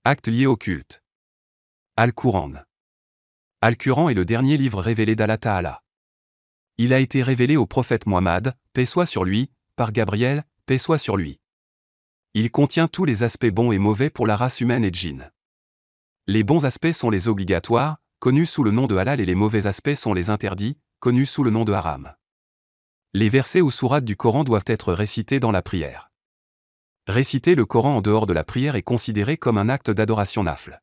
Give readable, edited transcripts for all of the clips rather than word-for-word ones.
Actes liés au culte. Al-Qur'an. Al-Qur'an est le dernier livre révélé d'Allah Ta'ala. Il a été révélé au prophète Muhammad, paix soit sur lui, par Gabriel, paix soit sur lui. Il contient tous les aspects bons et mauvais pour la race humaine et djinn. Les bons aspects sont les obligatoires, connus sous le nom de halal, et les mauvais aspects sont les interdits, connus sous le nom de haram. Les versets ou sourates du Coran doivent être récités dans la prière. Réciter le Coran en dehors de la prière est considéré comme un acte d'adoration nafl.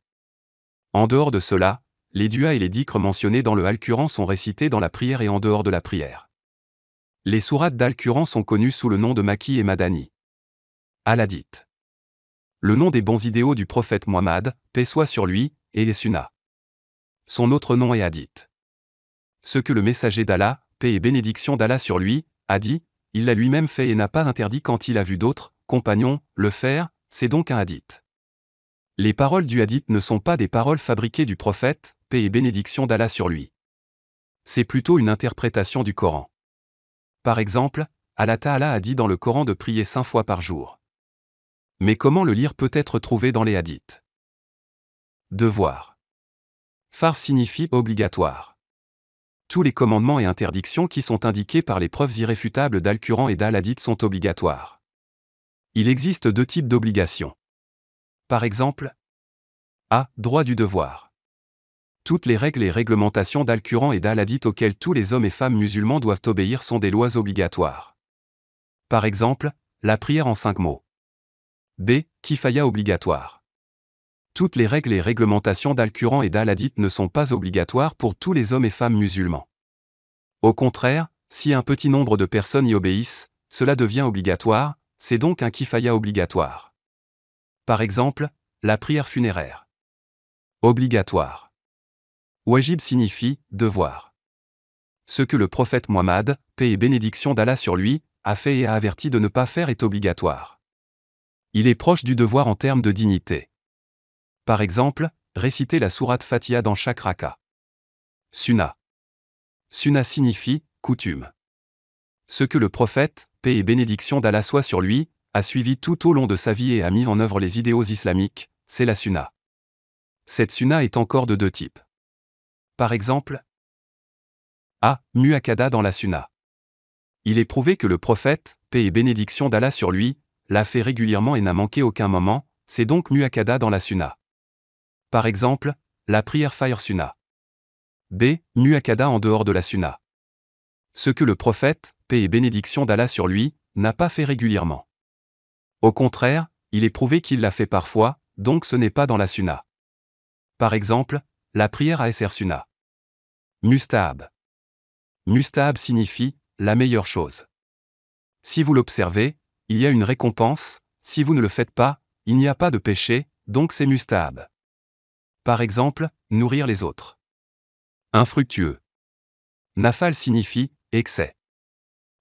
En dehors de cela, les duas et les dhikrs mentionnés dans le Al-Qur'an sont récités dans la prière et en dehors de la prière. Les sourates d'Al-Qur'an sont connues sous le nom de Maki et Madani. Al-Hadith. Le nom des bons idéaux du prophète Muhammad, paix soit sur lui, et les Sunnah. Son autre nom est Hadith. Ce que le messager d'Allah, paix et bénédiction d'Allah sur lui, a dit, il l'a lui-même fait et n'a pas interdit quand il a vu d'autres compagnons le faire, c'est donc un hadith. Les paroles du hadith ne sont pas des paroles fabriquées du prophète, paix et bénédiction d'Allah sur lui. C'est plutôt une interprétation du Coran. Par exemple, Allah Ta'ala a dit dans le Coran de prier 5 fois par jour. Mais comment le lire peut être trouvé dans les hadiths? Devoir. Fard signifie obligatoire. Tous les commandements et interdictions qui sont indiqués par les preuves irréfutables d'Al-Qur'an et d'Al-Hadith sont obligatoires. Il existe deux types d'obligations. Par exemple, A. Droit du devoir. Toutes les règles et réglementations d'Al-Qur'an et d'Al-Hadith auxquelles tous les hommes et femmes musulmans doivent obéir sont des lois obligatoires. Par exemple, la prière en 5 mots. B. Kifaya obligatoire. Toutes les règles et réglementations d'Al-Qur'an et d'Al-Hadith ne sont pas obligatoires pour tous les hommes et femmes musulmans. Au contraire, si un petit nombre de personnes y obéissent, cela devient obligatoire, c'est donc un kifaya obligatoire. Par exemple, la prière funéraire. Obligatoire. Wajib signifie devoir. Ce que le prophète Muhammad, paix et bénédiction d'Allah sur lui, a fait et a averti de ne pas faire est obligatoire. Il est proche du devoir en termes de dignité. Par exemple, réciter la sourate Fatiha dans chaque raka. Sunnah. Sunnah signifie coutume. Ce que le prophète, paix et bénédiction d'Allah soit sur lui, a suivi tout au long de sa vie et a mis en œuvre les idéaux islamiques, c'est la sunnah. Cette sunnah est encore de deux types. Par exemple, A. Mu'akkada dans la sunnah. Il est prouvé que le prophète, paix et bénédiction d'Allah sur lui, l'a fait régulièrement et n'a manqué aucun moment, c'est donc mu'akkada dans la sunnah. Par exemple, la prière Fajr sunnah. B. Mu'akkada en dehors de la sunnah. Ce que le prophète, paix et bénédiction d'Allah sur lui, n'a pas fait régulièrement. Au contraire, il est prouvé qu'il l'a fait parfois, donc ce n'est pas dans la sunnah. Par exemple, la prière Asr sunnah. Mustahab. Mustahab signifie la meilleure chose. Si vous l'observez, il y a une récompense, si vous ne le faites pas, il n'y a pas de péché, donc c'est mustahab. Par exemple, nourrir les autres. Infructueux. Nafal signifie excès.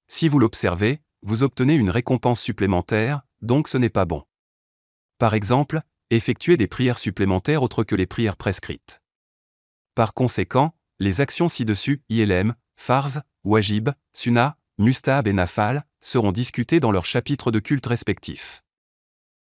Si vous l'observez, vous obtenez une récompense supplémentaire, donc ce n'est pas bon. Par exemple, effectuer des prières supplémentaires autres que les prières prescrites. Par conséquent, les actions ci-dessus, ILM, Farz, Wajib, Sunnah, Mustahab et Nafal, seront discutées dans leurs chapitres de culte respectifs.